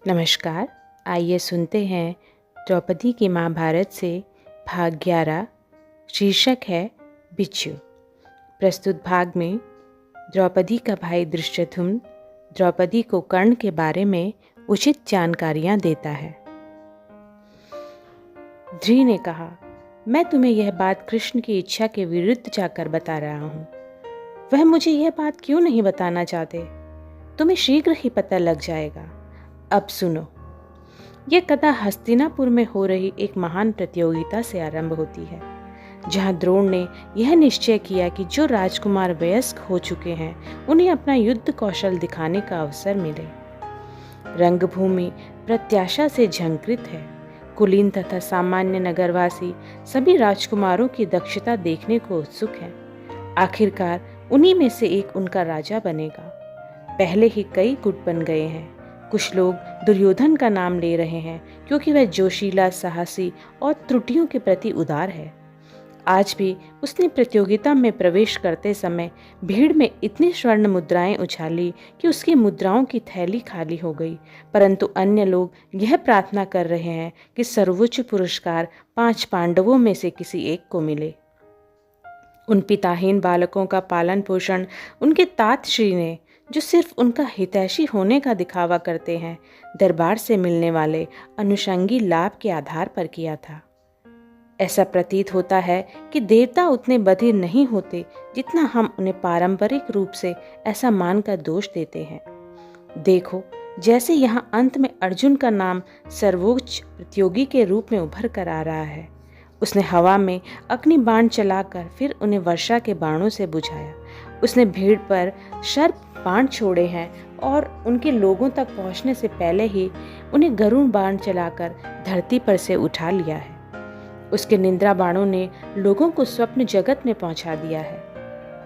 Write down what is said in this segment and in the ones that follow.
नमस्कार। आइए सुनते हैं द्रौपदी की महाभारत से भाग 11। शीर्षक है बिच्छू। प्रस्तुत भाग में द्रौपदी का भाई धृष्टद्युम्न द्रौपदी को कर्ण के बारे में उचित जानकारियां देता है। ध्री ने कहा, मैं तुम्हें यह बात कृष्ण की इच्छा के विरुद्ध जाकर बता रहा हूँ। वह मुझे यह बात क्यों नहीं बताना चाहते? तुम्हें शीघ्र ही पता लग जाएगा। अब सुनो। यह कथा हस्तिनापुर में हो रही एक महान प्रतियोगिता से आरंभ होती है, जहां द्रोण ने यह निश्चय किया कि जो राजकुमार वयस्क हो चुके हैं उन्हें अपना युद्ध कौशल दिखाने का अवसर मिले। रंगभूमि प्रत्याशा से झंकृत है। कुलीन तथा सामान्य नगरवासी सभी राजकुमारों की दक्षता देखने को उत्सुक हैं। आखिरकार उन्हीं में से एक उनका राजा बनेगा। पहले ही कई गुट बन गए हैं। कुछ लोग दुर्योधन का नाम ले रहे हैं क्योंकि वह जोशीला, साहसी और त्रुटियों के प्रति उदार है। आज भी उसने प्रतियोगिता में प्रवेश करते समय भीड़ में इतनी स्वर्ण मुद्राएं उछाली कि उसकी मुद्राओं की थैली खाली हो गई। परंतु अन्य लोग यह प्रार्थना कर रहे हैं कि सर्वोच्च पुरस्कार 5 पांडवों में से किसी एक को मिले। उन पिताहीन बालकों का पालन पोषण उनके तात श्री ने, जो सिर्फ उनका हितैषी होने का दिखावा करते हैं, दरबार से मिलने वाले अनुषंगी लाभ के आधार पर किया था। ऐसा प्रतीत होता है कि देवता उतने बधिर नहीं होते जितना हम उन्हें पारंपरिक रूप से ऐसा मानकर दोष देते हैं। देखो, जैसे यहाँ अंत में अर्जुन का नाम सर्वोच्च प्रतियोगी के रूप में उभर कर आ रहा है। उसने हवा में अग्नि बाण चलाकर फिर उन्हें वर्षा के बाणों से बुझाया। उसने भीड़ पर सर्प बाण छोड़े हैं और उनके लोगों तक पहुंचने से पहले ही उन्हें गरुड़ बाण चलाकर धरती पर से उठा लिया है। उसके निंद्रा बाणों ने लोगों को स्वप्न जगत में पहुंचा दिया है।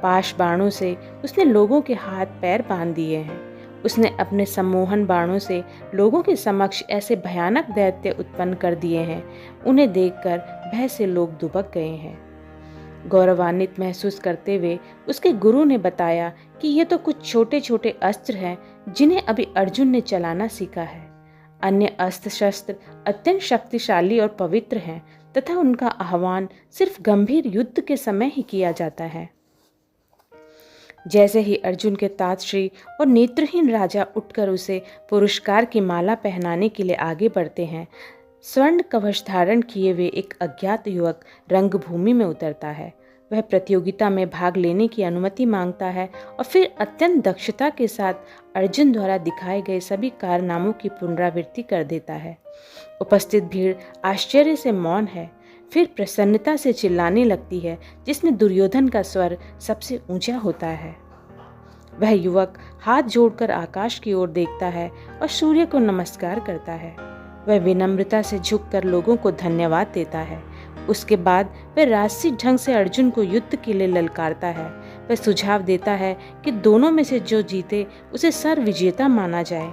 पाश बाणों से उसने लोगों के हाथ पैर बांध दिए हैं। उसने अपने सम्मोहन बाणों से लोगों के समक्ष ऐसे भयानक दैत्य उत्पन्न कर दिए हैं, उन्हें देखकर भय से लोग दुबक गए हैं। गौरवान्वित महसूस करते हुए उसके गुरु ने बताया कि ये तो कुछ छोटे छोटे अस्त्र हैं जिन्हें अभी अर्जुन ने चलाना सीखा है। अन्य अस्त्र शस्त्र अत्यंत शक्तिशाली और पवित्र हैं तथा उनका आह्वान सिर्फ गंभीर युद्ध के समय ही किया जाता है। जैसे ही अर्जुन के तात श्री और नेत्रहीन राजा उठकर उसे पुरस्कार की माला पहनाने के लिए आगे बढ़ते हैं, स्वर्ण कवच धारण किए हुए एक अज्ञात युवक रंगभूमि में उतरता है। वह प्रतियोगिता में भाग लेने की अनुमति मांगता है और फिर अत्यंत दक्षता के साथ अर्जुन द्वारा दिखाए गए सभी कारनामों की पुनरावृत्ति कर देता है। उपस्थित भीड़ आश्चर्य से मौन है, फिर प्रसन्नता से चिल्लाने लगती है, जिसमें दुर्योधन का स्वर सबसे ऊंचा होता है। वह युवक हाथ जोड़कर आकाश की ओर देखता है और सूर्य को नमस्कार करता है। वह विनम्रता से झुककर लोगों को धन्यवाद देता है। उसके बाद वह राजसी ढंग से अर्जुन को युद्ध के लिए ललकारता है। वह सुझाव देता है कि दोनों में से जो जीते उसे सर्व विजेता माना जाए।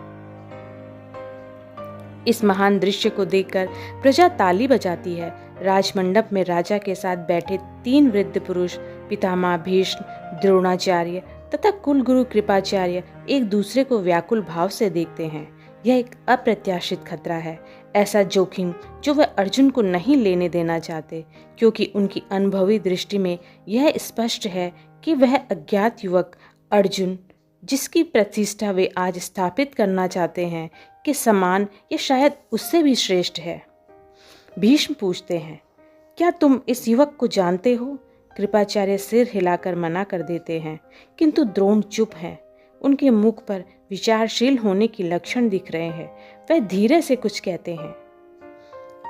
इस महान दृश्य को देखकर प्रजा ताली बजाती है। राजमंडप में राजा के साथ बैठे 3 वृद्ध पुरुष, पितामह भीष्म, द्रोणाचार्य तथा कुलगुरु कृपाचार्य एक दूसरे को व्याकुल भाव से देखते हैं। यह एक अप्रत्याशित खतरा है, ऐसा जोखिम जो वह अर्जुन को नहीं लेने देना चाहते, क्योंकि उनकी अनुभवी दृष्टि में यह स्पष्ट है कि वह अज्ञात युवक अर्जुन, जिसकी प्रतिष्ठा वे आज स्थापित करना चाहते हैं, के समान या शायद उससे भी श्रेष्ठ है। भीष्म पूछते हैं, क्या तुम इस युवक को जानते हो? कृपाचार्य सिर हिलाकर मना कर देते हैं, किंतु द्रोण चुप हैं। उनके मुख पर विचारशील होने की लक्षण दिख रहे हैं। वह धीरे से कुछ कहते हैं।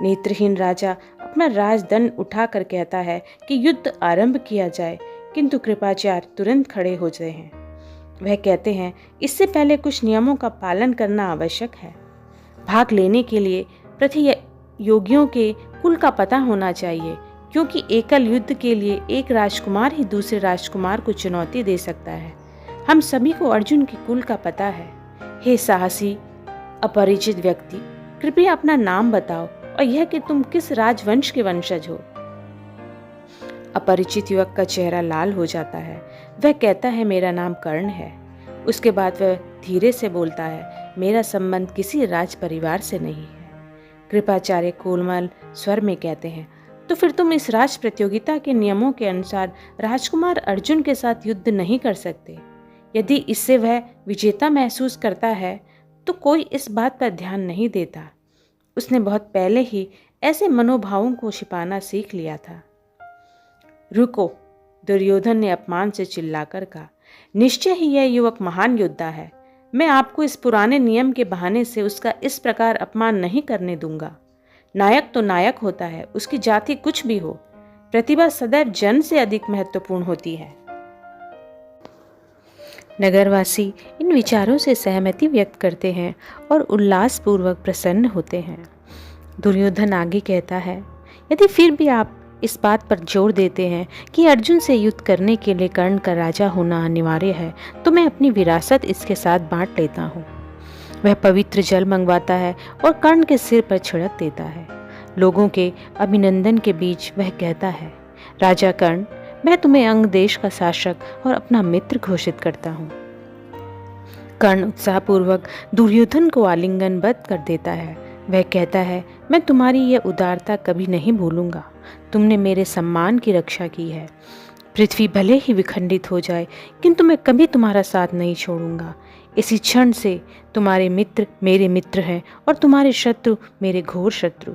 नेत्रहीन राजा अपना राजदंड उठाकर कहता है कि युद्ध आरंभ किया जाए, किंतु कृपाचार्य तुरंत खड़े हो जाते हैं। वह कहते हैं, इससे पहले कुछ नियमों का पालन करना आवश्यक है। भाग लेने के लिए प्रतियोगियों के कुल का पता होना चाहिए, क्योंकि एकल युद्ध के लिए एक राजकुमार ही दूसरे राजकुमार को चुनौती दे सकता है। हम सभी को अर्जुन के कुल का पता है। हे साहसी अपरिचित व्यक्ति, कृपया अपना नाम बताओ और यह कि तुम किस राजवंश के वंशज हो। अपरिचित युवक का चेहरा लाल हो जाता है। वह कहता है, मेरा नाम कर्ण है। उसके बाद वह धीरे से बोलता है, मेरा संबंध किसी राज परिवार से नहीं है। कृपाचार्य कोमल स्वर में कहते हैं, तो फिर तुम इस राज प्रतियोगिता के नियमों के अनुसार राजकुमार अर्जुन के साथ युद्ध नहीं कर सकते। यदि इससे वह विजेता महसूस करता है तो कोई इस बात पर ध्यान नहीं देता। उसने बहुत पहले ही ऐसे मनोभावों को छिपाना सीख लिया था। रुको, दुर्योधन ने अपमान से चिल्लाकर कहा, निश्चय ही यह युवक महान योद्धा है। मैं आपको इस पुराने नियम के बहाने से उसका इस प्रकार अपमान नहीं करने दूंगा। नायक तो नायक होता है, उसकी जाति कुछ भी हो। प्रतिभा सदैव जन से अधिक महत्वपूर्ण होती है। नगरवासी इन विचारों से सहमति व्यक्त करते हैं और उल्लासपूर्वक प्रसन्न होते हैं। दुर्योधन आगे कहता है, यदि फिर भी आप इस बात पर जोर देते हैं कि अर्जुन से युद्ध करने के लिए कर्ण का राजा होना अनिवार्य है, तो मैं अपनी विरासत इसके साथ बांट लेता हूँ। वह पवित्र जल मंगवाता है और कर्ण के सिर पर छिड़क देता है। लोगों के अभिनंदन के बीच वह कहता है, राजा कर्ण, मैं तुम्हें अंग देश का शासक और अपना मित्र घोषित करता हूँ। कर्ण उत्साहपूर्वक दुर्योधन को आलिंगनबद्ध कर देता है। वह कहता है, मैं तुम्हारी यह उदारता कभी नहीं भूलूंगा। तुमने मेरे सम्मान की रक्षा की है। पृथ्वी भले ही विखंडित हो जाए, किंतु मैं कभी तुम्हारा साथ नहीं छोड़ूंगा। इसी क्षण से तुम्हारे मित्र मेरे मित्र हैं और तुम्हारे शत्रु मेरे घोर शत्रु।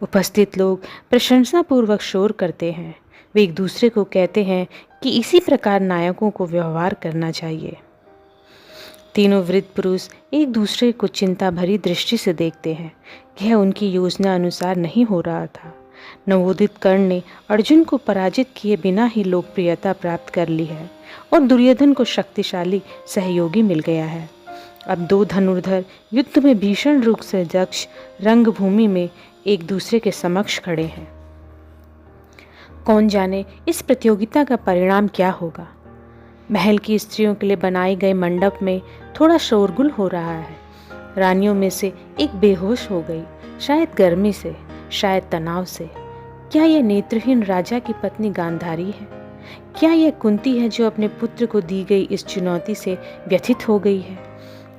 उपस्थित लोग प्रशंसापूर्वक शोर करते हैं। वे एक दूसरे को कहते हैं कि इसी प्रकार नायकों को व्यवहार करना चाहिए। तीनों वृद्ध पुरुष एक दूसरे को चिंता भरी दृष्टि से देखते हैं। यह उनकी योजना अनुसार नहीं हो रहा था। नवोदित कर्ण ने अर्जुन को पराजित किए बिना ही लोकप्रियता प्राप्त कर ली है और दुर्योधन को शक्तिशाली सहयोगी मिल गया है। अब दो धनुर्धर युद्ध में भीषण रूप से दक्ष रंगभूमि में एक दूसरे के समक्ष खड़े हैं। कौन जाने इस प्रतियोगिता का परिणाम क्या होगा। महल की स्त्रियों के लिए बनाए गए मंडप में थोड़ा शोरगुल हो रहा है। रानियों में से एक बेहोश हो गई, शायद गर्मी से, शायद तनाव से। क्या यह नेत्रहीन राजा की पत्नी गांधारी है? क्या यह कुंती है जो अपने पुत्र को दी गई इस चुनौती से व्यथित हो गई है?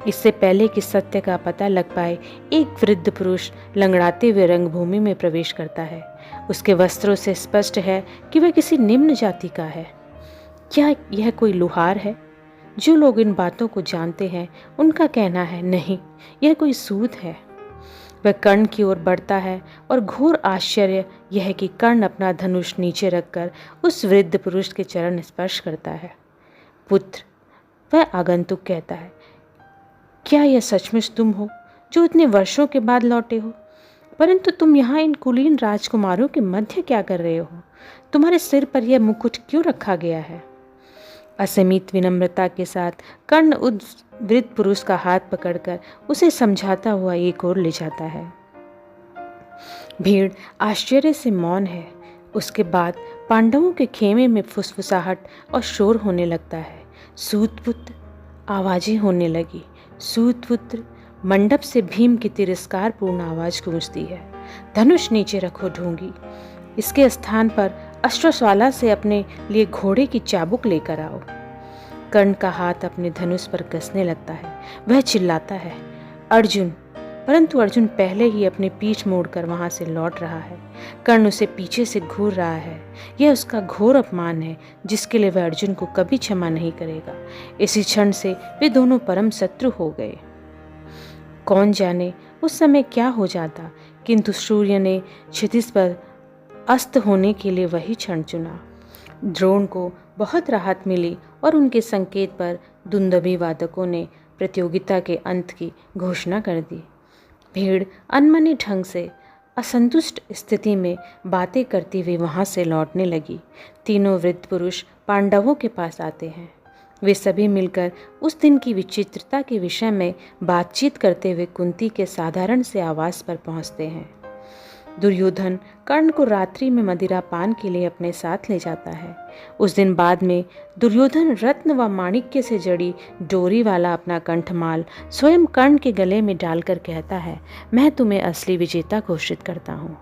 इससे पहले कि सत्य का पता लग पाए, एक वृद्ध पुरुष लंगड़ाते हुए रंगभूमि में प्रवेश करता है। उसके वस्त्रों से स्पष्ट है कि वह किसी निम्न जाति का है। क्या यह कोई लुहार है? जो लोग इन बातों को जानते हैं उनका कहना है, नहीं, यह कोई सूत है। वह कर्ण की ओर बढ़ता है और घोर आश्चर्य यह है कि कर्ण अपना धनुष नीचे रखकर उस वृद्ध पुरुष के चरण स्पर्श करता है। पुत्र, वह आगंतुक कहता है, क्या यह सचमुच तुम हो जो इतने वर्षों के बाद लौटे हो? परंतु तुम यहाँ इन कुलीन राजकुमारों के मध्य क्या कर रहे हो? तुम्हारे सिर पर यह मुकुट क्यों रखा गया है? असीमित विनम्रता के साथ कर्ण उस वृद्ध पुरुष का हाथ पकड़कर उसे समझाता हुआ एक ओर ले जाता है। भीड़ आश्चर्य से मौन है। उसके बाद पांडवों के खेमे में फुसफुसाहट और शोर होने लगता है। सूतपुत्र, आवाजें होने लगी। सूतपुत्र, मंडप से भीम की तिरस्कारपूर्ण आवाज गूंजती है। धनुष नीचे रखो ढोंगी। इसके स्थान पर अश्वशाला से अपने लिए घोड़े की चाबुक लेकर आओ। कर्ण का हाथ अपने धनुष पर कसने लगता है। वह चिल्लाता है, अर्जुन, परंतु अर्जुन पहले ही अपनी पीठ मोड़कर वहां से लौट रहा है। कर्ण उसे पीछे से घूर रहा है। यह उसका घोर अपमान है जिसके लिए वह अर्जुन को कभी क्षमा नहीं करेगा। इसी क्षण से वे दोनों परम शत्रु हो गए। कौन जाने उस समय क्या हो जाता, किंतु सूर्य ने क्षितिज पर अस्त होने के लिए वही क्षण चुना। द्रोण को बहुत राहत मिली और उनके संकेत पर दुंदुभी वादकों ने प्रतियोगिता के अंत की घोषणा कर दी। भीड़ अनमने ढंग से असंतुष्ट स्थिति में बातें करती हुई वहां से लौटने लगी। तीनों वृद्ध पुरुष पांडवों के पास आते हैं। वे सभी मिलकर उस दिन की विचित्रता के विषय में बातचीत करते हुए कुंती के साधारण से आवास पर पहुंचते हैं। दुर्योधन कर्ण को रात्रि में मदिरा पान के लिए अपने साथ ले जाता है। उस दिन बाद में दुर्योधन रत्न व माणिक्य से जड़ी डोरी वाला अपना कंठमाल स्वयं कर्ण के गले में डालकर कहता है, मैं तुम्हें असली विजेता घोषित करता हूँ।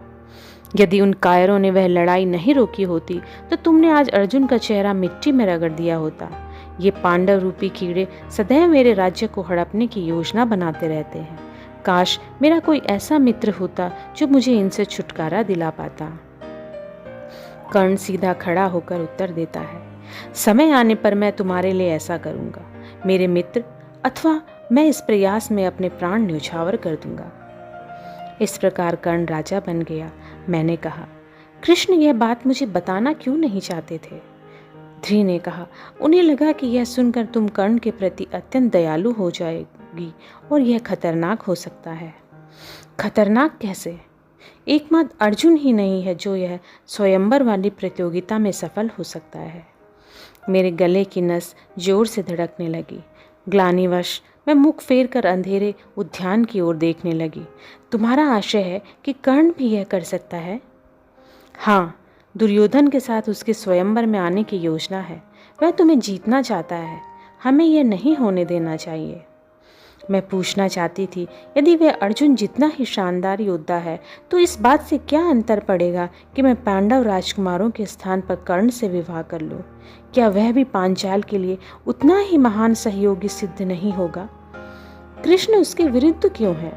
यदि उन कायरों ने वह लड़ाई नहीं रोकी होती तो तुमने आज अर्जुन का चेहरा मिट्टी में रगड़ दिया होता। ये पांडव रूपी कीड़े सदैव मेरे राज्य को हड़पने की योजना बनाते रहते हैं। काश मेरा कोई ऐसा मित्र होता जो मुझे इनसे छुटकारा दिला पाता। कर्ण सीधा खड़ा होकर उत्तर देता है, समय आने पर मैं तुम्हारे लिए ऐसा करूंगा मेरे मित्र, अथवा मैं इस प्रयास में अपने प्राण न्यौछावर कर दूंगा। इस प्रकार कर्ण राजा बन गया। मैंने कहा, कृष्ण यह बात मुझे बताना क्यों नहीं चाहते थे? ध्री ने कहा, उन्हें लगा कि यह सुनकर तुम कर्ण के प्रति अत्यंत दयालु हो जाएगी और यह खतरनाक हो सकता है। खतरनाक कैसे? एकमात्र अर्जुन ही नहीं है जो यह स्वयंवर वाली प्रतियोगिता में सफल हो सकता है। मेरे गले की नस जोर से धड़कने लगी। ग्लानिवश मैं मुख फेर कर अंधेरे उद्यान की ओर देखने लगी। तुम्हारा आशय है कि कर्ण भी यह कर सकता है? हाँ, दुर्योधन के साथ उसके स्वयंवर में आने की योजना है। वह तुम्हें जीतना चाहता है। हमें यह नहीं होने देना चाहिए। मैं पूछना चाहती थी, यदि वह अर्जुन जितना ही शानदार योद्धा है तो इस बात से क्या अंतर पड़ेगा कि मैं पांडव राजकुमारों के स्थान पर कर्ण से विवाह कर लूं? क्या वह भी पांचाल के लिए उतना ही महान सहयोगी सिद्ध नहीं होगा? कृष्ण उसके विरुद्ध क्यों है?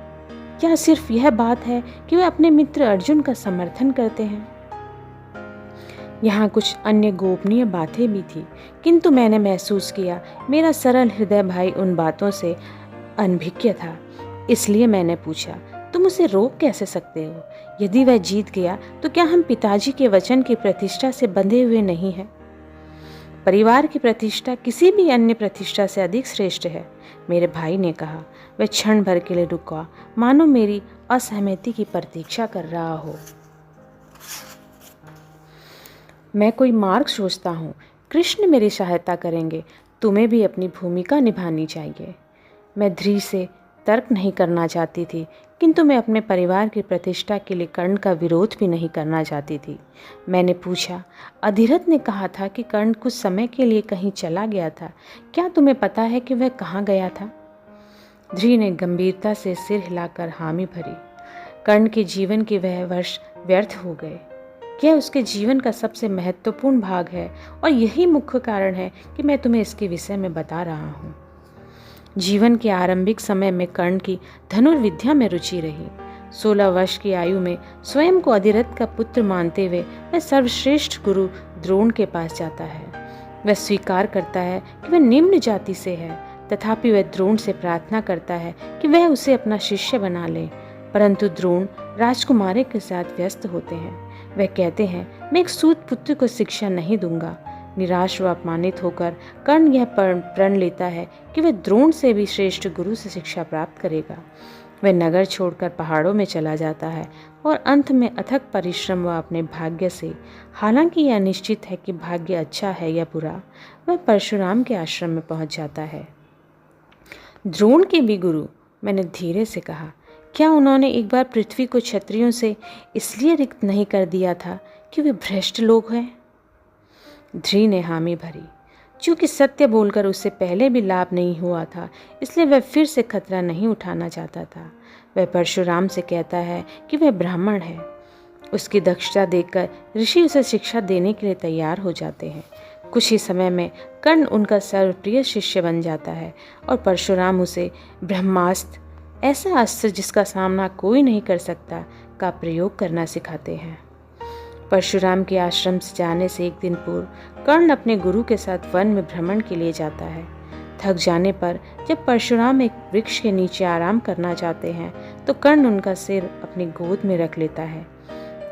क्या सिर्फ यह बात है कि वह अपने मित्र अर्जुन का समर्थन करते हैं? यहाँ कुछ अन्य गोपनीय बातें भी थी, किंतु मैंने महसूस किया मेरा सरल हृदय भाई उन बातों से अनभिज्ञ था। इसलिए मैंने पूछा, तुम उसे रोक कैसे सकते हो? यदि वह जीत गया तो क्या हम पिताजी के वचन की प्रतिष्ठा से बंधे हुए नहीं हैं? परिवार की प्रतिष्ठा किसी भी अन्य प्रतिष्ठा से अधिक श्रेष्ठ है, मेरे भाई ने कहा। वह क्षण भर के लिए रुका, मानो मेरी असहमति की प्रतीक्षा कर रहा हो। मैं कोई मार्ग सोचता हूँ। कृष्ण मेरी सहायता करेंगे। तुम्हें भी अपनी भूमिका निभानी चाहिए। मैं ध्री से तर्क नहीं करना चाहती थी, किंतु मैं अपने परिवार की प्रतिष्ठा के लिए कर्ण का विरोध भी नहीं करना चाहती थी। मैंने पूछा, अधिरथ ने कहा था कि कर्ण कुछ समय के लिए कहीं चला गया था। क्या तुम्हें पता है कि वह कहाँ गया था? ध्री ने गंभीरता से सिर हिलाकर हामी भरी। कर्ण के जीवन के वह वर्ष व्यर्थ हो गए। यह उसके जीवन का सबसे महत्वपूर्ण भाग है और यही मुख्य कारण है कि मैं तुम्हें इसके विषय में बता रहा हूँ। जीवन के आरंभिक समय में कर्ण की धनुर्विद्या में रुचि रही। 16 वर्ष की आयु में स्वयं को अधिरथ का पुत्र मानते हुए वह सर्वश्रेष्ठ गुरु द्रोण के पास जाता है। वह स्वीकार करता है कि वह निम्न जाति से है, तथापि वह द्रोण से प्रार्थना करता है कि वह उसे अपना शिष्य बना ले। परंतु द्रोण राजकुमारी के साथ व्यस्त होते हैं। वह कहते हैं, मैं एक सूत पुत्र को शिक्षा नहीं दूंगा। निराश व अपमानित होकर कर्ण यह प्रण लेता है कि वह द्रोण से भी श्रेष्ठ गुरु से शिक्षा प्राप्त करेगा। वह नगर छोड़कर पहाड़ों में चला जाता है और अंत में अथक परिश्रम व अपने भाग्य से, हालांकि यह निश्चित है कि भाग्य अच्छा है या बुरा, वह परशुराम के आश्रम में पहुंच जाता है। द्रोण के भी गुरु, मैंने धीरे से कहा। क्या उन्होंने एक बार पृथ्वी को क्षत्रियों से इसलिए रिक्त नहीं कर दिया था कि वे भ्रष्ट लोग हैं? ध्री ने हामी भरी। चूंकि सत्य बोलकर उससे पहले भी लाभ नहीं हुआ था, इसलिए वह फिर से खतरा नहीं उठाना चाहता था। वह परशुराम से कहता है कि वह ब्राह्मण है। उसकी दक्षता देखकर ऋषि उसे शिक्षा देने के लिए तैयार हो जाते हैं। कुछ ही समय में कर्ण उनका सर्वप्रिय शिष्य बन जाता है और परशुराम उसे ब्रह्मास्त्र, ऐसा अस्त्र जिसका सामना कोई नहीं कर सकता, का प्रयोग करना सिखाते हैं। परशुराम के आश्रम से जाने से एक दिन पूर्व कर्ण अपने गुरु के साथ वन में भ्रमण के लिए जाता है। थक जाने पर जब परशुराम एक वृक्ष के नीचे आराम करना चाहते हैं तो कर्ण उनका सिर अपनी गोद में रख लेता है।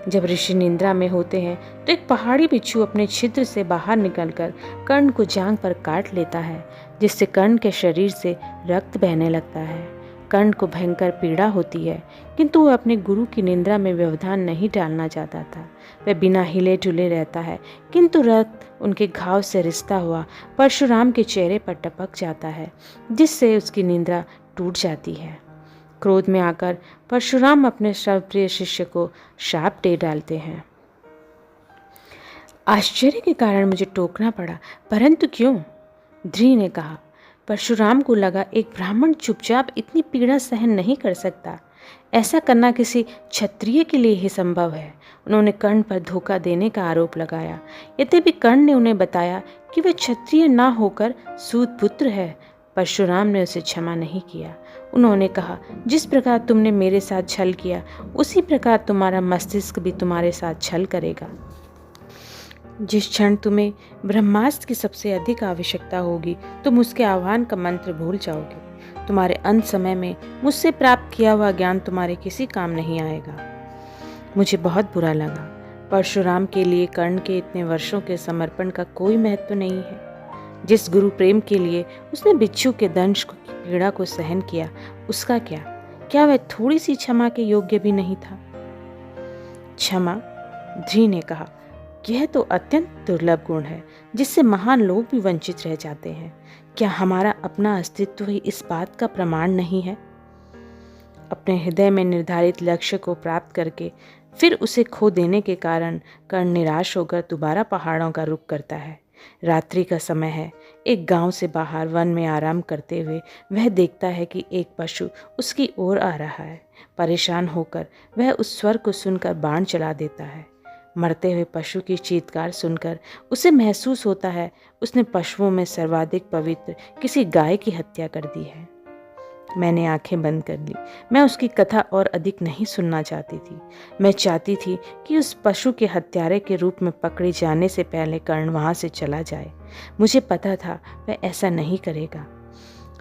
जब ऋषि निंद्रा में होते हैं तो एक पहाड़ी बिच्छू अपने छिद्र से बाहर निकलकर कर्ण को जांघ पर काट लेता है, जिससे कर्ण के शरीर से रक्त बहने लगता है। कर्ण को भयंकर पीड़ा होती है, किंतु वह अपने गुरु की निंद्रा में व्यवधान नहीं डालना चाहता था। वह बिना हिले डुले रहता है, किंतु रक्त उनके घाव से रिसता हुआ परशुराम के चेहरे पर टपक जाता है, जिससे उसकी निंद्रा टूट जाती है। क्रोध में आकर परशुराम अपने सर्वप्रिय शिष्य को शाप दे डालते हैं। आश्चर्य के कारण मुझे टोकना पड़ा, परंतु क्यों? ध्री ने कहा। परशुराम को लगा एक ब्राह्मण चुपचाप इतनी पीड़ा सहन नहीं कर सकता। ऐसा करना किसी क्षत्रिय के लिए ही संभव है। उन्होंने कर्ण पर धोखा देने का आरोप लगाया। यद्यपि कर्ण ने उन्हें बताया कि वह क्षत्रिय ना होकर सूत पुत्र है, परशुराम ने उसे क्षमा नहीं किया। उन्होंने कहा, जिस प्रकार तुमने मेरे साथ छल किया, उसी प्रकार तुम्हारा मस्तिष्क भी तुम्हारे साथ छल करेगा। जिस क्षण तुम्हें ब्रह्मास्त्र की सबसे अधिक आवश्यकता होगी, तुम उसके आह्वान का मंत्र भूल जाओगे। तुम्हारे अंत समय में मुझसे प्राप्त किया हुआ ज्ञान तुम्हारे किसी काम नहीं आएगा। मुझे बहुत बुरा लगा। परशुराम के लिए कर्ण के इतने वर्षों के समर्पण का कोई महत्व नहीं है। जिस गुरु प्रेम के लिए उसने बिच्छू के दंश की पीड़ा को सहन किया, उसका क्या? क्या वह थोड़ी सी क्षमा के योग्य भी नहीं था? क्षमा, ध्री ने कहा, यह तो अत्यंत दुर्लभ गुण है जिससे महान लोग भी वंचित रह जाते हैं। क्या हमारा अपना अस्तित्व ही इस बात का प्रमाण नहीं है? अपने हृदय में निर्धारित लक्ष्य को प्राप्त करके फिर उसे खो देने के कारण कर्ण निराश होकर दोबारा पहाड़ों का रुख करता है। रात्रि का समय है। एक गांव से बाहर वन में आराम करते हुए वह देखता है कि एक पशु उसकी ओर आ रहा है। परेशान होकर वह उस स्वर को सुनकर बाण चला देता है। मरते हुए पशु की चीत्कार सुनकर उसे महसूस होता है उसने पशुओं में सर्वाधिक पवित्र किसी गाय की हत्या कर दी है। मैंने आंखें बंद कर ली। मैं उसकी कथा और अधिक नहीं सुनना चाहती थी। मैं चाहती थी कि उस पशु के हत्यारे के रूप में पकड़े जाने से पहले कर्ण वहां से चला जाए। मुझे पता था वह ऐसा नहीं करेगा।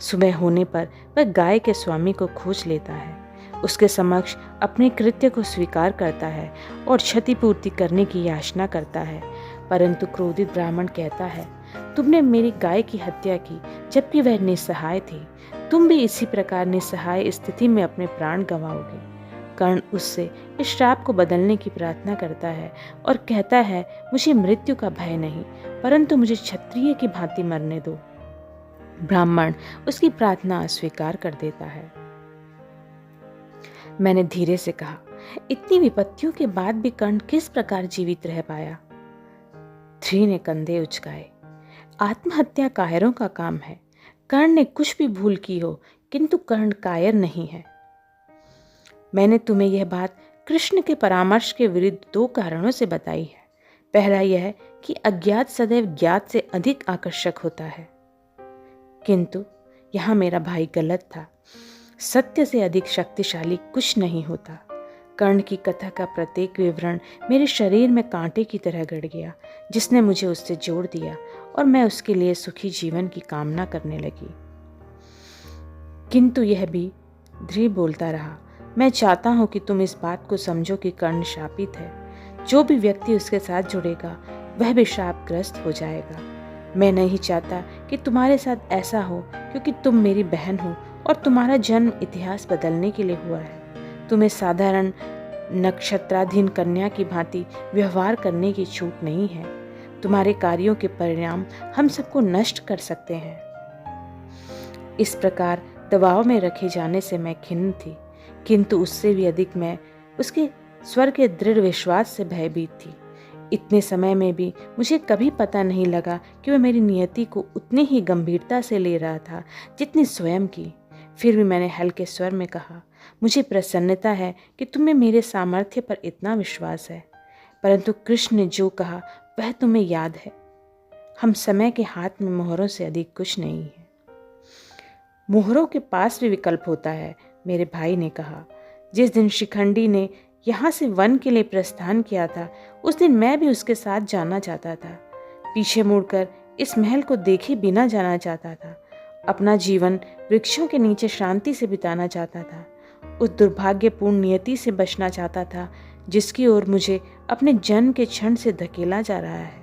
सुबह होने पर वह गाय के स्वामी को खोज लेता है, उसके समक्ष अपने कृत्य को स्वीकार करता है और क्षतिपूर्ति करने की याचना करता है। परंतु क्रोधित ब्राह्मण कहता है, तुमने मेरी गाय की हत्या की जबकि वह निस्सहाय थी। तुम भी इसी प्रकार निस्सहाय स्थिति में अपने प्राण गंवाओगे। कर्ण उससे इस श्राप को बदलने की प्रार्थना करता है और कहता है, मुझे मृत्यु का भय नहीं, परंतु मुझे क्षत्रिय की भांति मरने दो। ब्राह्मण उसकी प्रार्थना अस्वीकार कर देता है। मैंने धीरे से कहा, इतनी विपत्तियों के बाद भी कर्ण किस प्रकार जीवित रह पाया? ध्री ने कंधे उचकाए। आत्महत्या कायरों का काम है। कर्ण ने कुछ भी भूल की हो, किंतु कर्ण कायर नहीं है। मैंने तुम्हें यह बात कृष्ण के परामर्श के विरुद्ध दो कारणों से बताई है। पहला यह कि अज्ञात सदैव ज्ञात से अधिक आकर्षक होता है, किंतु यहाँ मेरा भाई गलत था। सत्य से अधिक शक्तिशाली कुछ नहीं होता। कर्ण की कथा का प्रत्येक विवरण मेरे शरीर में कांटे की तरह गड़ गया, जिसने मुझे उससे जोड़ दिया और मैं उसके लिए सुखी जीवन की कामना करने लगी। किंतु यह भी, ध्री बोलता रहा, मैं चाहता हूं कि तुम इस बात को समझो कि कर्ण शापित है। जो भी व्यक्ति उसके साथ जुड़ेगा वह भी शापग्रस्त हो जाएगा। मैं नहीं चाहता कि तुम्हारे साथ ऐसा हो, क्योंकि तुम मेरी बहन हो और तुम्हारा जन्म इतिहास बदलने के लिए हुआ है। तुम्हें साधारण नक्षत्राधीन कन्या की भांति व्यवहार करने की छूट नहीं है। तुम्हारे कार्यों के परिणाम हम सबको नष्ट कर सकते हैं। इस प्रकार दबाव में रखे जाने से मैं खिन्न थी, किंतु उससे भी अधिक मैं उसके स्वर के दृढ़ विश्वास से भयभीत थी। इतने समय में भी मुझे कभी पता नहीं लगा कि वह मेरी नियति को उतनी ही गंभीरता से ले रहा था जितनी स्वयं की। फिर भी मैंने हल्के स्वर में कहा, मुझे प्रसन्नता है कि तुम्हें मेरे सामर्थ्य पर इतना विश्वास है, परंतु कृष्ण ने जो कहा वह तुम्हें याद है। हम समय के हाथ में मोहरों से अधिक कुछ नहीं है। मोहरों के पास भी विकल्प होता है, मेरे भाई ने कहा। जिस दिन शिखंडी ने यहाँ से वन के लिए प्रस्थान किया था, उस दिन मैं भी उसके साथ जाना चाहता था। पीछे मुड़कर इस महल को देखे बिना जाना चाहता था। अपना जीवन वृक्षों के नीचे शांति से बिताना चाहता था। उस दुर्भाग्यपूर्ण नियति से बचना चाहता था जिसकी ओर मुझे अपने जन्म के क्षण से धकेला जा रहा है।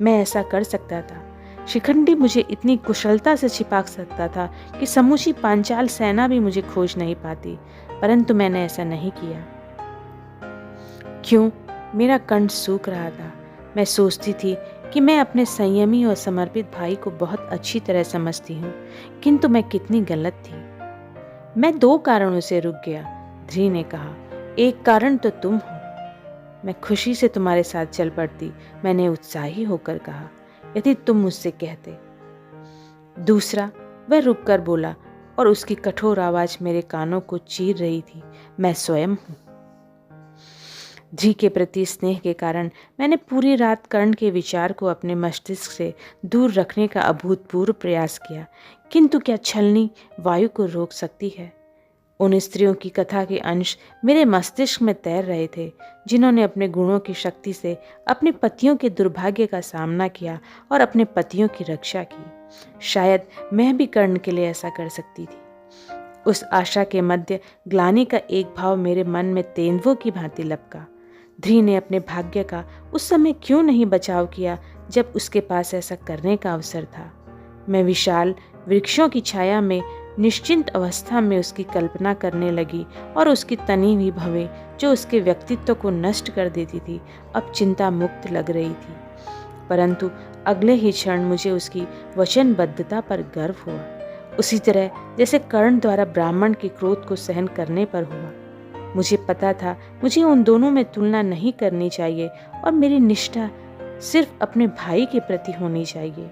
मैं ऐसा कर सकता था। शिखंडी मुझे इतनी कुशलता से छिपा सकता था कि समूची पांचाल सेना भी मुझे खोज नहीं पाती, परंतु मैंने ऐसा नहीं किया। क्यों? मेरा कंठ सूख रहा था। मैं सोचती थी कि मैं अपने संयमी और समर्पित भाई को बहुत अच्छी तरह समझती हूँ, किंतु मैं कितनी गलत थी। मैं दो कारणों से रुक गया, ध्री ने कहा। एक कारण तो तुम हो। मैं खुशी से तुम्हारे साथ चल पड़ती, मैंने उत्साही होकर कहा, यदि तुम मुझसे कहते। दूसरा, वह रुककर बोला, और उसकी कठोर आवाज मेरे कानों को चीर रही थी। मैं स्वयं हूँ। ध्री के प्रति स्नेह के कारण मैंने पूरी रात कर्ण के विचार को अपने मस्तिष्क से दूर रखने का अभूतपूर्व प्रयास किया, किंतु क्या छलनी वायु को रोक सकती है? उन स्त्रियों की कथा के अंश मेरे मस्तिष्क में तैर रहे थे, जिन्होंने अपने गुणों की शक्ति से अपने पतियों के दुर्भाग्य का सामना किया और अपने पतियों की रक्षा की। शायद मैं भी कर्ण के लिए ऐसा कर सकती थी। उस आशा के मध्य ग्लानि का एक भाव मेरे मन में तेंदुओं की भांति लपका। ध्री ने अपने भाग्य का उस समय क्यों नहीं बचाव किया जब उसके पास ऐसा करने का अवसर था। मैं विशाल वृक्षों की छाया में निश्चिंत अवस्था में उसकी कल्पना करने लगी और उसकी तनी हुई भवें जो उसके व्यक्तित्व को नष्ट कर देती थी अब चिंता मुक्त लग रही थी। परंतु अगले ही क्षण मुझे उसकी वचनबद्धता पर गर्व हुआ, उसी तरह जैसे कर्ण द्वारा ब्राह्मण के क्रोध को सहन करने पर हुआ। मुझे पता था मुझे उन दोनों में तुलना नहीं करनी चाहिए और मेरी निष्ठा सिर्फ अपने भाई के प्रति होनी चाहिए।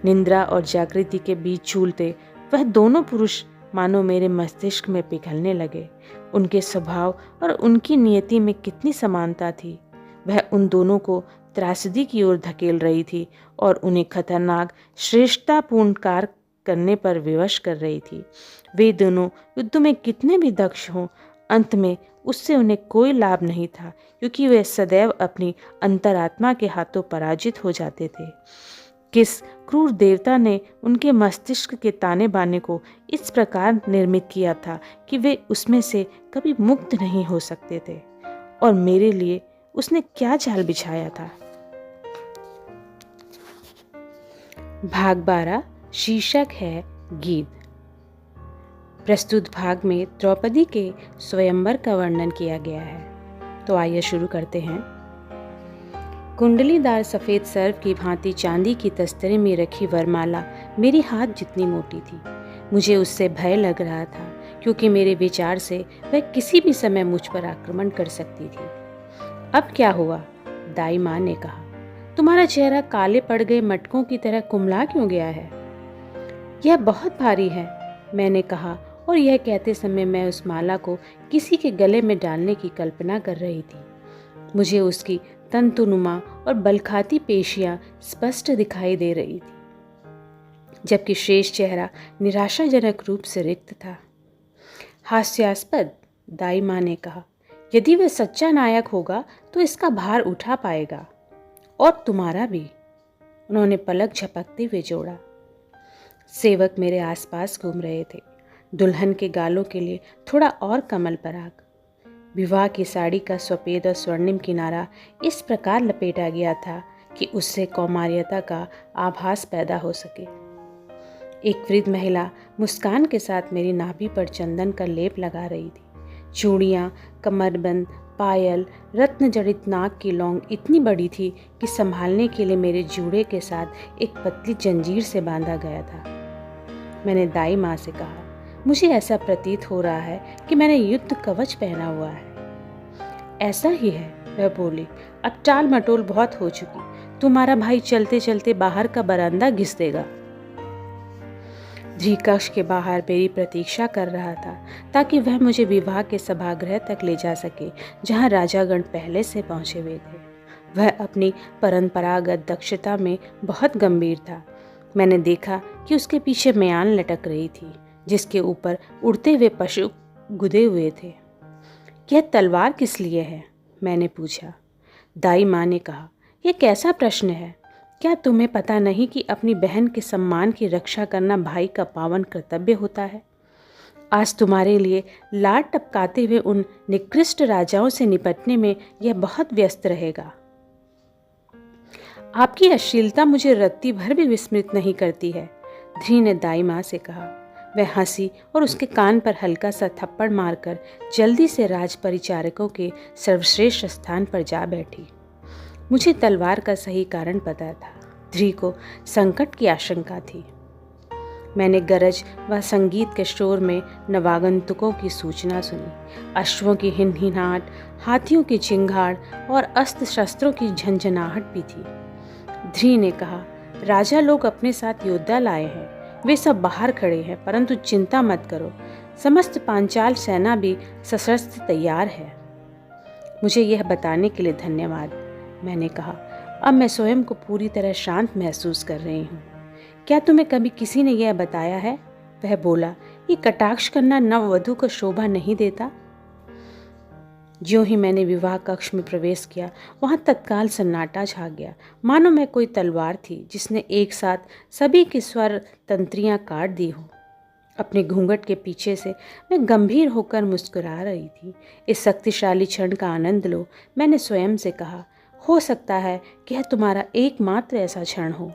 निंद्रा और जागृति के बीच झूलते वह दोनों पुरुष मानो मेरे मस्तिष्क में पिघलने लगे। उनके स्वभाव और उनकी नियति में कितनी समानता थी। वह उन दोनों को त्रासदी की ओर धकेल रही थी और उन्हें खतरनाक श्रेष्ठतापूर्ण कार्य करने पर विवश कर रही थी। वे दोनों युद्ध में कितने भी दक्ष हों, अंत में उससे उन्हें कोई लाभ नहीं था, क्योंकि वे सदैव अपनी अंतरात्मा के हाथों पराजित हो जाते थे। किस क्रूर देवता ने उनके मस्तिष्क के ताने बाने को इस प्रकार निर्मित किया था कि वे उसमें से कभी मुक्त नहीं हो सकते थे, और मेरे लिए उसने क्या जाल बिछाया था। भाग 12 शीर्षक है गीत। प्रस्तुत भाग में द्रौपदी के स्वयंवर का वर्णन किया गया है। तो आइए शुरू करते हैं। कुंडलीदार सफेद सर्व की भांति चांदी की तस्तरे में रखी वरमाला मेरी हाथ जितनी मोटी थी। मुझे उससे भय लग रहा था, क्योंकि मेरे विचार से वह किसी भी समय मुझ पर आक्रमण कर सकती थी। अब क्या हुआ? दाई माँ ने कहा, तुम्हारा चेहरा काले पड़ गए मटकों की तरह कुम्हला क्यों गया है? यह बहुत भारी है, मैंने कहा, और यह कहते समय मैं उस माला को किसी के गले में डालने की कल्पना कर रही थी। मुझे उसकी तंतुनुमा और बलखाती पेशियां स्पष्ट दिखाई दे रही थी, जबकि शेष चेहरा निराशाजनक रूप से रिक्त था। हास्यास्पद, दाई माँ ने कहा, यदि वह सच्चा नायक होगा तो इसका भार उठा पाएगा, और तुम्हारा भी। उन्होंने पलक झपकते हुए जोड़ा। सेवक मेरे आसपास घूम रहे थे, दुल्हन के गालों के लिए थोड़ा और कमल पराग। विवाह की साड़ी का सफेद और स्वर्णिम किनारा इस प्रकार लपेटा गया था कि उससे कौमार्यता का आभास पैदा हो सके। एक वृद्ध महिला मुस्कान के साथ मेरी नाभि पर चंदन का लेप लगा रही थी। चूड़ियाँ, कमरबंद, पायल, रत्न जड़ित नाक की लौंग इतनी बड़ी थी कि संभालने के लिए मेरे जूड़े के साथ एक पतली जंजीर से बांधा गया था। मैंने दाई माँ से कहा, मुझे ऐसा प्रतीत हो रहा है कि मैंने युद्ध कवच पहना हुआ है। ऐसा ही है, वह बोली, अब टाल मटोल बहुत हो चुकी, तुम्हारा भाई चलते चलते बाहर का बरामदा घिस देगा। ध्री कक्ष के बाहर मेरी प्रतीक्षा कर रहा था, ताकि वह मुझे विवाह के सभागृह तक ले जा सके, जहाँ राजागण पहले से पहुंचे हुए थे। वह अपनी परंपरागत दक्षता में बहुत गंभीर था। मैंने देखा कि उसके पीछे म्यान लटक रही थी, जिसके ऊपर उड़ते हुए पशु गुदे हुए थे। यह तलवार किस लिए है? मैंने पूछा। दाई माँ ने कहा, यह कैसा प्रश्न है? क्या तुम्हें पता नहीं कि अपनी बहन के सम्मान की रक्षा करना भाई का पावन कर्तव्य होता है? आज तुम्हारे लिए लाड टपकाते हुए उन निकृष्ट राजाओं से निपटने में यह बहुत व्यस्त रहेगा। आपकी अश्लीलता मुझे रत्ती भर भी विस्मृत नहीं करती है, ध्री ने दाई माँ से कहा। वह हंसी और उसके कान पर हल्का सा थप्पड़ मारकर जल्दी से राज परिचारकों के सर्वश्रेष्ठ स्थान पर जा बैठी। मुझे तलवार का सही कारण पता था। ध्री को संकट की आशंका थी। मैंने गरज व संगीत के शोर में नवागंतुकों की सूचना सुनी। अश्वों की हिनहिनाहट, हाथियों की चिंगाड़ और अस्त्र शस्त्रों की झंझनाहट भी थी। ध्री ने कहा, राजा लोग अपने साथ योद्धा लाए हैं। वे सब बाहर खड़े हैं, परंतु चिंता मत करो, समस्त पांचाल सेना भी सशस्त्र तैयार है। मुझे यह बताने के लिए धन्यवाद, मैंने कहा। अब मैं स्वयं को पूरी तरह शांत महसूस कर रही हूँ। क्या तुम्हें कभी किसी ने यह बताया है? वह बोला, ये कटाक्ष करना नववधू को शोभा नहीं देता। ज्यों ही मैंने विवाह कक्ष में प्रवेश किया, वहां तत्काल सन्नाटा छा गया, मानो मैं कोई तलवार थी जिसने एक साथ सभी की स्वर तंत्रियां काट दी हो। अपने घूंघट के पीछे से मैं गंभीर होकर मुस्कुरा रही थी। इस शक्तिशाली क्षण का आनंद लो, मैंने स्वयं से कहा। हो सकता है कि यह तुम्हारा एकमात्र ऐसा क्षण हो।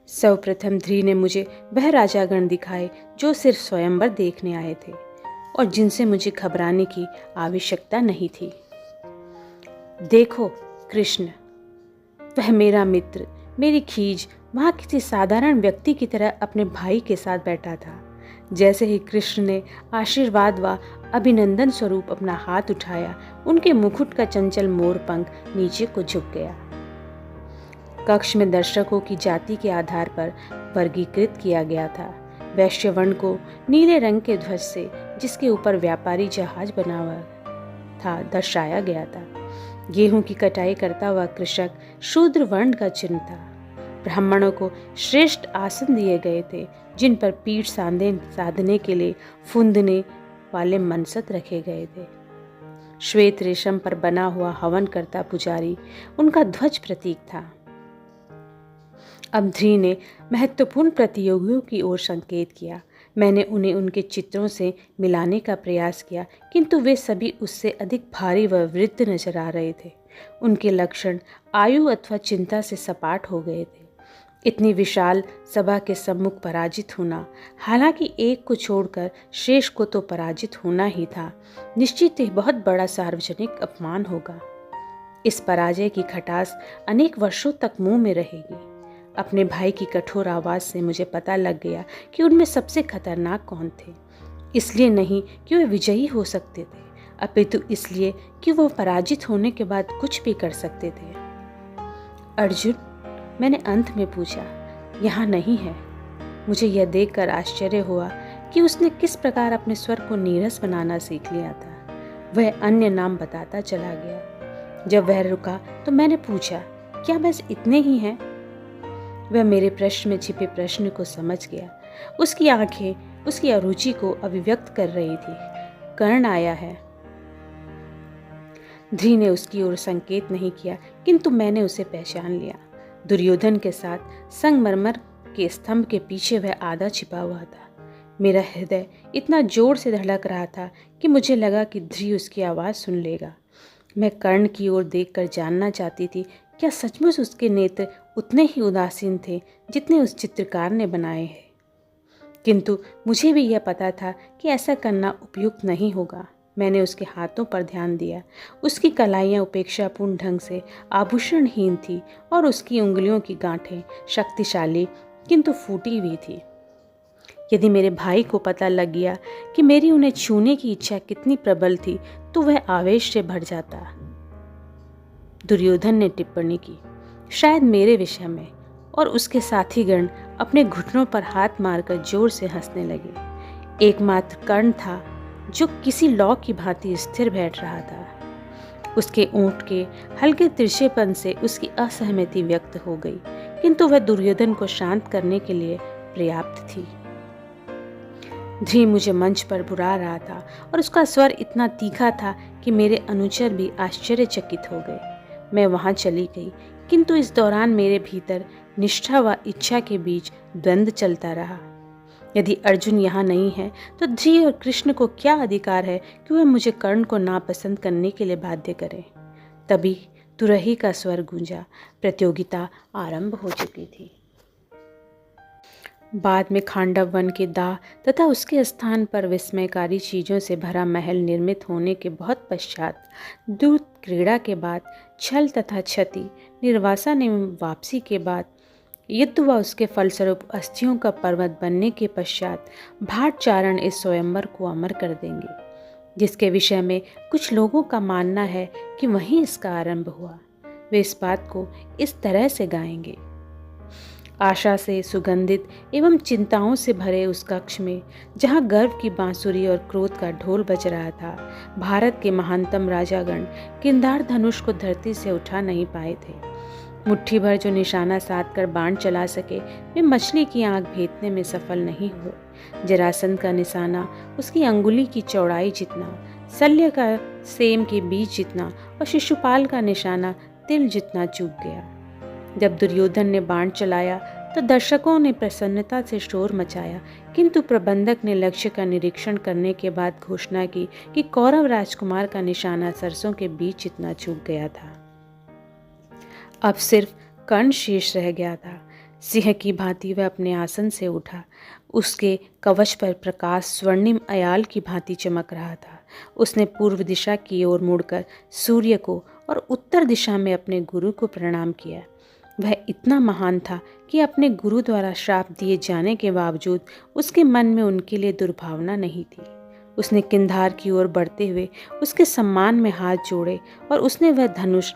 सर्वप्रथम ध्री ने मुझे वह राजागण दिखाए जो सिर्फ स्वयंवर देखने आए थे और जिनसे मुझे घबराने की आवश्यकता नहीं थी। देखो कृष्ण, वह मेरा मित्र, मेरी खीज, वहाँ किसी साधारण व्यक्ति की तरह अपने भाई के साथ बैठा था। जैसे ही कृष्ण ने आशीर्वाद व अभिनंदन स्वरूप अपना हाथ उठाया, उनके मुकुट का चंचल मोर पंख नीचे को झुक गया। कक्ष में दर्शकों की जाति के आधार पर वर्गीकृत किया गया था। वैश्य वर्ण को नीले रंग के ध्वज से, जिसके ऊपर व्यापारी जहाज बना हुआ था, दर्शाया गया था। गेहूं की कटाई करता हुआ कृषक शूद्र वर्ण का चिन्ह था। ब्राह्मणों को श्रेष्ठ आसन दिए गए थे, जिन पर पीठ साधने के लिए फुंदने वाले मनसत रखे गए थे। श्वेत रेशम पर बना हुआ हवन करता पुजारी उनका ध्वज प्रतीक था। अब ध्री ने महत्वपूर्ण प्रतियोगियों की ओर संकेत किया। मैंने उन्हें उनके चित्रों से मिलाने का प्रयास किया, किंतु वे सभी उससे अधिक भारी व वृद्ध नजर आ रहे थे। उनके लक्षण आयु अथवा चिंता से सपाट हो गए थे। इतनी विशाल सभा के सम्मुख पराजित होना, हालांकि एक को छोड़कर शेष को तो पराजित होना ही था, निश्चित ही बहुत बड़ा सार्वजनिक अपमान होगा। इस पराजय की खटास अनेक वर्षों तक मुंह में रहेगी। अपने भाई की कठोर आवाज से मुझे पता लग गया कि उनमें सबसे खतरनाक कौन थे। इसलिए नहीं कि वे विजयी हो सकते थे, अपितु इसलिए कि वो पराजित होने के बाद कुछ भी कर सकते थे। अर्जुन, मैंने अंत में पूछा, यहाँ नहीं है। मुझे यह देखकर आश्चर्य हुआ कि उसने किस प्रकार अपने स्वर को नीरस बनाना सीख लिया था। वह अन्य नाम बताता चला गया। जब वह रुका तो मैंने पूछा, क्या बस इतने ही हैं? वह मेरे प्रश्न में छिपे प्रश्न को समझ गया। उसकी आंखें उसकी अरुचि को अभिव्यक्त कर रही थी। कर्ण आया है। ध्री ने उसकी ओर संकेत नहीं किया, किंतु मैंने उसे पहचान लिया। दुर्योधन के साथ संगमरमर के स्तंभ के पीछे वह आधा छिपा हुआ था। मेरा हृदय इतना जोर से धड़क रहा था कि मुझे लगा कि ध्री उसकी आवाज़ सुन लेगा। मैं कर्ण की ओर देखकर जानना चाहती थी, क्या सचमुच उसके नेत्र उतने ही उदासीन थे जितने उस चित्रकार ने बनाए हैं। किंतु मुझे भी यह पता था कि ऐसा करना उपयुक्त नहीं होगा। मैंने उसके हाथों पर ध्यान दिया। उसकी कलाइयाँ उपेक्षापूर्ण ढंग से आभूषणहीन थी और उसकी उंगलियों की गांठें शक्तिशाली किंतु फूटी हुई थी। यदि मेरे भाई को पता लग गया कि मेरी उन्हें छूने की इच्छा कितनी प्रबल थी, तो वह आवेश से भर जाता। दुर्योधन ने टिप्पणी की, शायद मेरे विषय में, और उसके साथीगण अपने घुटनों पर हाथ मारकर जोर से हंसने लगे। एकमात्र कर्ण था जो किसी लौ की भांति स्थिर बैठ रहा था। उसके ऊंट के हल्के तिरछेपन से उसकी असहमति व्यक्त हो गई, किंतु वह दुर्योधन को शांत करने के लिए पर्याप्त थी। ध्री मुझे मंच पर बुला रहा था और उसका स्वर इतना तीखा था कि मेरे अनुचर भी आश्चर्यचकित हो गए। मैं वहां चली गई, किंतु इस दौरान मेरे भीतर निष्ठा व इच्छा के बीच द्वंद्व चलता रहा। यदि अर्जुन यहाँ नहीं है तो ध्री और कृष्ण को क्या अधिकार है कि वह मुझे कर्ण को नापसंद करने के लिए बाध्य करें। तभी तुरही का स्वर गूंजा। प्रतियोगिता आरंभ हो चुकी थी। बाद में खांडव वन के दाह तथा उसके स्थान पर विस्मयकारी चीज़ों से भरा महल निर्मित होने के बहुत पश्चात, दूत क्रीड़ा के बाद, छल तथा क्षति, निर्वासन एवं वापसी के बाद, युद्ध व उसके फलस्वरूप अस्थियों का पर्वत बनने के पश्चात भाट चारण इस स्वयंवर को अमर कर देंगे, जिसके विषय में कुछ लोगों का मानना है कि वहीं इसका आरंभ हुआ। वे इस बात को इस तरह से गाएंगे, आशा से सुगंधित एवं चिंताओं से भरे उस कक्ष में, जहाँ गर्व की बांसुरी और क्रोध का ढोल बज रहा था, भारत के महानतम राजागण किंदार धनुष को धरती से उठा नहीं पाए थे। मुट्ठी भर जो निशाना साध कर बाण चला सके, वे मछली की आंख भेदने में सफल नहीं हुए। जरासंध का निशाना उसकी अंगुली की चौड़ाई जितना, शल्य का सेम के बीज जितना और शिशुपाल का निशाना तिल जितना चूक गया। जब दुर्योधन ने बाण चलाया तो दर्शकों ने प्रसन्नता से शोर मचाया, किंतु प्रबंधक ने लक्ष्य का निरीक्षण करने के बाद घोषणा की कि कौरव राजकुमार का निशाना सरसों के बीज जितना चूक गया था। अब सिर्फ कर्ण शेष रह गया था। सिंह की भांति वह अपने आसन से उठा। उसके कवच पर प्रकाश स्वर्णिम अयाल की भांति चमक रहा था। उसने पूर्व दिशा की ओर मुड़कर सूर्य को और उत्तर दिशा में अपने गुरु को प्रणाम किया। वह इतना महान था कि अपने गुरु द्वारा श्राप दिए जाने के बावजूद उसके मन में उनके लिए दुर्भावना नहीं थी। उसने किंधार की ओर बढ़ते हुए उसके सम्मान में हाथ जोड़े और उसने वह धनुष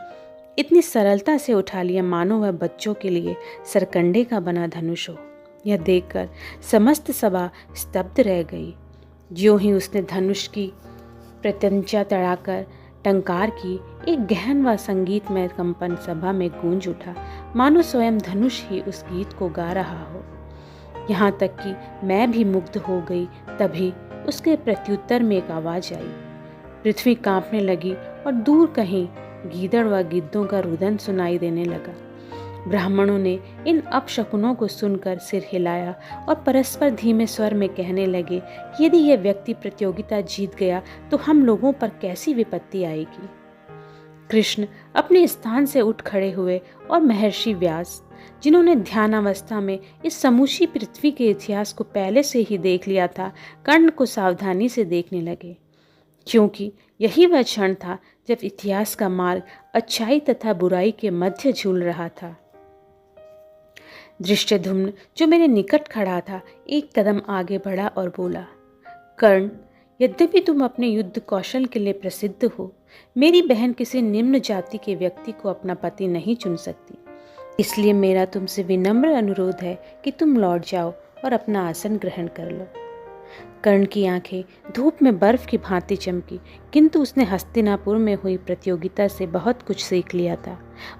इतनी सरलता से उठा लिया मानो वह बच्चों के लिए सरकंडे का बना धनुष हो। यह देखकर समस्त सभा स्तब्ध रह गई। ज्यों ही उसने धनुष की प्रत्यंचा तड़ाकर टंकार की, एक गहन व संगीतमय कंपन सभा में गूंज उठा, मानो स्वयं धनुष ही उस गीत को गा रहा हो। यहाँ तक कि मैं भी मुग्ध हो गई। तभी उसके प्रत्युत्तर में एक आवाज आई। पृथ्वी कांपने लगी और दूर कहीं गीदड़ व गिद्धों का रुदन सुनाई देने लगा। ब्राह्मणों ने इन अपशकुनों को सुनकर सिर हिलाया और परस्पर धीमे स्वर में कहने लगे कि यदि यह व्यक्ति प्रतियोगिता जीत गया तो हम लोगों पर कैसी विपत्ति आएगी। कृष्ण अपने स्थान से उठ खड़े हुए और महर्षि व्यास, जिन्होंने ध्यानावस्था में इस समूची पृथ्वी के इतिहास को पहले से ही देख लिया था, कर्ण को सावधानी से देखने लगे, क्योंकि यही वह क्षण था जब इतिहास का मार्ग अच्छाई तथा बुराई के मध्य झूल रहा था। धृष्टद्युम्न, जो मेरे निकट खड़ा था, एक कदम आगे बढ़ा और बोला, कर्ण, यद्यपि तुम अपने युद्ध कौशल के लिए प्रसिद्ध हो, मेरी बहन किसी निम्न जाति के व्यक्ति को अपना पति नहीं चुन सकती। इसलिए मेरा तुमसे विनम्र अनुरोध है कि तुम लौट जाओ और अपना आसन ग्रहण कर लो। कर्ण की आंखें धूप में बर्फ की भांति चमकी, किंतु उसने हस्तिनापुर में हुई प्रतियोगिता से बहुत कुछ सीख लिया था।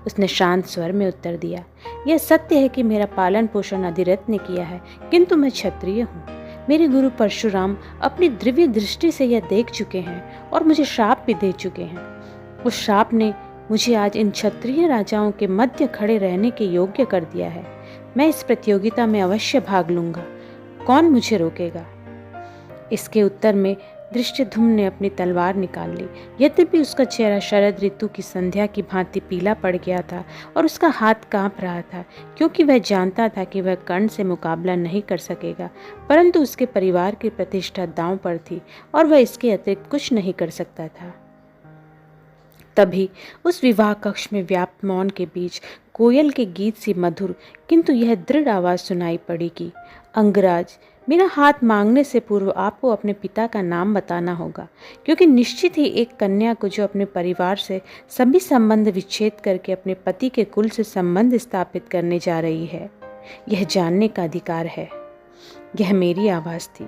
उसने शांत स्वर में उत्तर दिया, यह सत्य है कि मेरा पालन पोषण अधिरथ ने किया है, किंतु मैं क्षत्रिय हूँ। मेरे गुरु परशुराम अपनी दिव्य दृष्टि से यह देख चुके हैं और मुझे श्राप भी दे चुके हैं। उस श्राप ने मुझे आज इन क्षत्रिय राजाओं के मध्य खड़े रहने के योग्य कर दिया है। मैं इस प्रतियोगिता में अवश्य भाग लूंगा, कौन मुझे रोकेगा। इसके उत्तर में धृष्टद्युम्न ने अपनी तलवार निकाल ली। यद्यपि उसका चेहरा शरद ऋतु की संध्या की भांति पीला पड़ गया था और उसका हाथ कांप रहा था, क्योंकि वह जानता था कि वह कर्ण से मुकाबला नहीं कर सकेगा, परंतु उसके परिवार की प्रतिष्ठा दांव पर थी और वह इसके अतिरिक्त कुछ नहीं कर सकता था। तभी उस विवाह कक्ष में व्याप्त मौन के बीच कोयल के गीत सी मधुर किंतु यह दृढ़ आवाज सुनाई पड़ी कि अंगराज, मेरा हाथ मांगने से पूर्व आपको अपने पिता का नाम बताना होगा, क्योंकि निश्चित ही एक कन्या को जो अपने परिवार से सभी संबंध विच्छेद करके अपने पति के कुल से संबंध स्थापित करने जा रही है, यह जानने का अधिकार है। यह मेरी आवाज़ थी।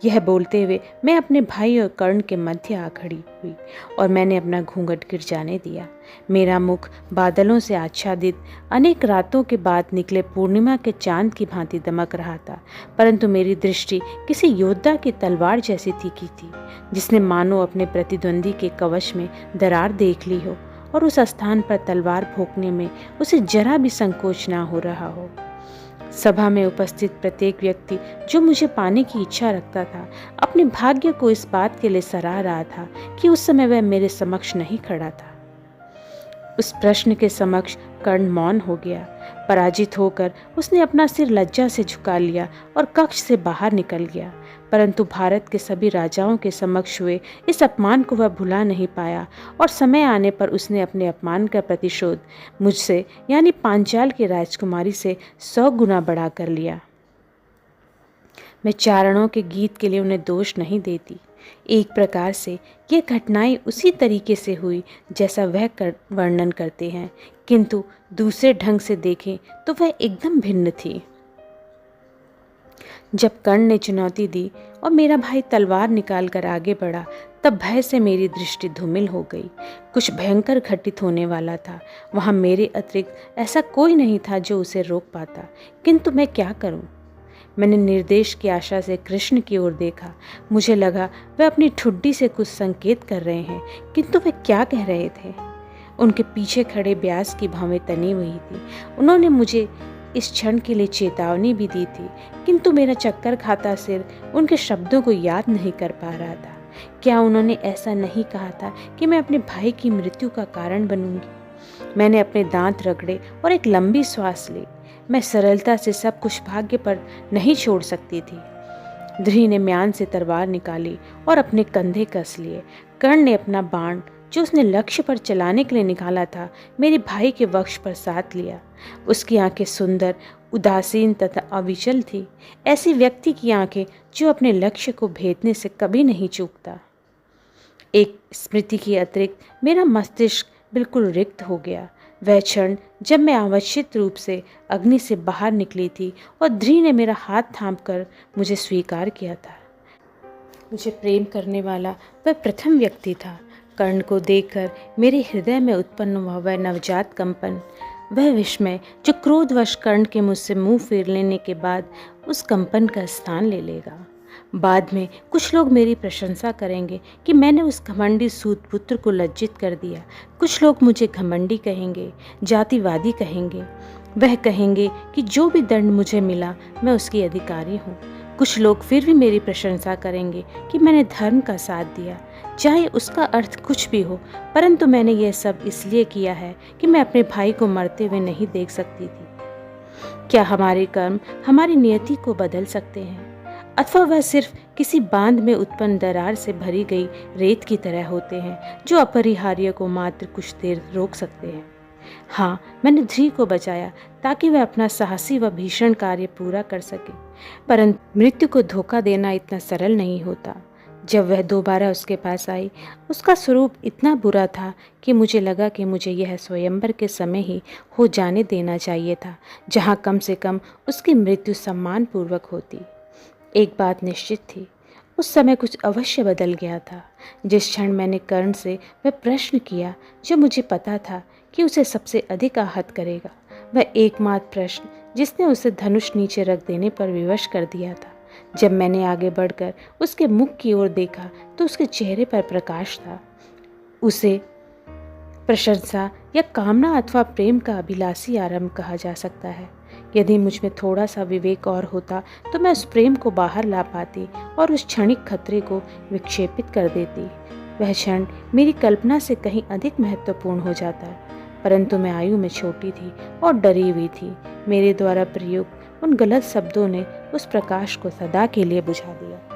यह बोलते हुए मैं अपने भाई और कर्ण के मध्य आ खड़ी हुई और मैंने अपना घूंघट गिर जाने दिया। मेरा मुख बादलों से आच्छादित अनेक रातों के बाद निकले पूर्णिमा के चांद की भांति दमक रहा था, परंतु मेरी दृष्टि किसी योद्धा की तलवार जैसी तीखी थी, जिसने मानो अपने प्रतिद्वंदी के कवच में दरार देख ली हो और उस स्थान पर तलवार भोंकने में उसे जरा भी संकोच ना हो रहा हो। सभा में उपस्थित प्रत्येक व्यक्ति जो मुझे पाने की इच्छा रखता था, अपने भाग्य को इस बात के लिए सराह रहा था कि उस समय वह मेरे समक्ष नहीं खड़ा था। उस प्रश्न के समक्ष कर्ण मौन हो गया। पराजित होकर उसने अपना सिर लज्जा से झुका लिया और कक्ष से बाहर निकल गया, परंतु भारत के सभी राजाओं के समक्ष हुए इस अपमान को वह भुला नहीं पाया और समय आने पर उसने अपने अपमान का प्रतिशोध मुझसे यानी पांचाल की राजकुमारी से 100 गुना बढ़ा कर लिया। मैं चारणों के गीत के लिए उन्हें दोष नहीं देती। एक प्रकार से ये घटनाएं उसी तरीके से हुई जैसा वह वर्णन करते हैं, किंतु दूसरे ढंग से देखें तो वह एकदम भिन्न थी। जब कर्ण ने चुनौती दी और मेरा भाई तलवार निकालकर आगे बढ़ा, तब भय से मेरी दृष्टि धूमिल हो गई। कुछ भयंकर घटित होने वाला था। वहाँ मेरे अतिरिक्त ऐसा कोई नहीं था जो उसे रोक पाता, किंतु मैं क्या करूं? मैंने निर्देश की आशा से कृष्ण की ओर देखा। मुझे लगा वह अपनी ठुड्डी से कुछ संकेत कर रहे हैं, किंतु वे क्या कह रहे थे? उनके पीछे खड़े ब्यास की भवें तनी हुई थी। उन्होंने मुझे इस क्षण के लिए चेतावनी भी दी थी, किंतु मेरा चक्कर खाता सिर उनके शब्दों को याद नहीं कर पा रहा था। क्या उन्होंने ऐसा नहीं कहा था कि मैं अपने भाई की मृत्यु का कारण बनूंगी? मैंने अपने दांत रगड़े और एक लंबी श्वास ली। मैं सरलता से सब कुछ भाग्य पर नहीं छोड़ सकती थी। ध्री ने म्यान से तलवार निकाली और अपने कंधे कस लिए। कर्ण ने अपना बाण, जो उसने लक्ष्य पर चलाने के लिए निकाला था, मेरे भाई के वक्ष पर साध लिया। उसकी आंखें सुंदर, उदासीन तथा अविचल थी। ऐसी व्यक्ति की आंखें जो अपने लक्ष्य को भेदने से कभी नहीं चूकता। एक स्मृति के अतिरिक्त मेरा मस्तिष्क बिल्कुल रिक्त हो गया। वह क्षण जब मैं अवांछित रूप से अग्नि से बाहर निकली थी और ध्री ने मेरा हाथ थामकर मुझे स्वीकार किया था। मुझे प्रेम करने वाला वह प्रथम व्यक्ति था। कर्ण को देखकर मेरे हृदय में उत्पन्न हुआ वह नवजात कंपन, वह विस्मय जो क्रोधवश कर्ण के मुझसे मुंह फेर लेने के बाद उस कंपन का स्थान ले लेगा। बाद में कुछ लोग मेरी प्रशंसा करेंगे कि मैंने उस घमंडी सूत पुत्र को लज्जित कर दिया। कुछ लोग मुझे घमंडी कहेंगे, जातिवादी कहेंगे। वह कहेंगे कि जो भी दंड मुझे मिला मैं उसकी अधिकारी हूँ। कुछ लोग फिर भी मेरी प्रशंसा करेंगे कि मैंने धर्म का साथ दिया, चाहे उसका अर्थ कुछ भी हो, परंतु मैंने यह सब इसलिए किया है कि मैं अपने भाई को मरते हुए नहीं देख सकती थी। क्या हमारे कर्म हमारी नियति को बदल सकते हैं, अथवा वह सिर्फ किसी बांध में उत्पन्न दरार से भरी गई रेत की तरह होते हैं जो अपरिहार्य को मात्र कुछ देर रोक सकते हैं? हाँ, मैंने ध्री को बचाया ताकि वह अपना साहसी व भीषण कार्य पूरा कर सके, परंतु मृत्यु को धोखा देना इतना सरल नहीं होता। जब वह दोबारा उसके पास आई, उसका स्वरूप इतना बुरा था कि मुझे लगा कि मुझे यह स्वयंवर के समय ही हो जाने देना चाहिए था, जहाँ कम से कम उसकी मृत्यु सम्मानपूर्वक होती। एक बात निश्चित थी, उस समय कुछ अवश्य बदल गया था। जिस क्षण मैंने कर्ण से वह प्रश्न किया जो मुझे पता था कि उसे सबसे अधिक आहत करेगा, वह एकमात्र प्रश्न जिसने उसे धनुष नीचे रख देने पर विवश कर दिया था। जब मैंने आगे बढ़कर उसके मुख की ओर देखा तो उसके चेहरे पर प्रकाश था। उसे प्रशंसा या कामना अथवा प्रेम का अभिलाषी आरंभ कहा जा सकता है। यदि मुझ में थोड़ा सा विवेक और होता तो मैं उस प्रेम को बाहर ला पाती और उस क्षणिक खतरे को विक्षेपित कर देती। वह क्षण मेरी कल्पना से कहीं अधिक महत्वपूर्ण हो जाता, परंतु मैं आयु में छोटी थी और डरी हुई थी। मेरे द्वारा प्रयुक्त उन गलत शब्दों ने उस प्रकाश को सदा के लिए बुझा दिया।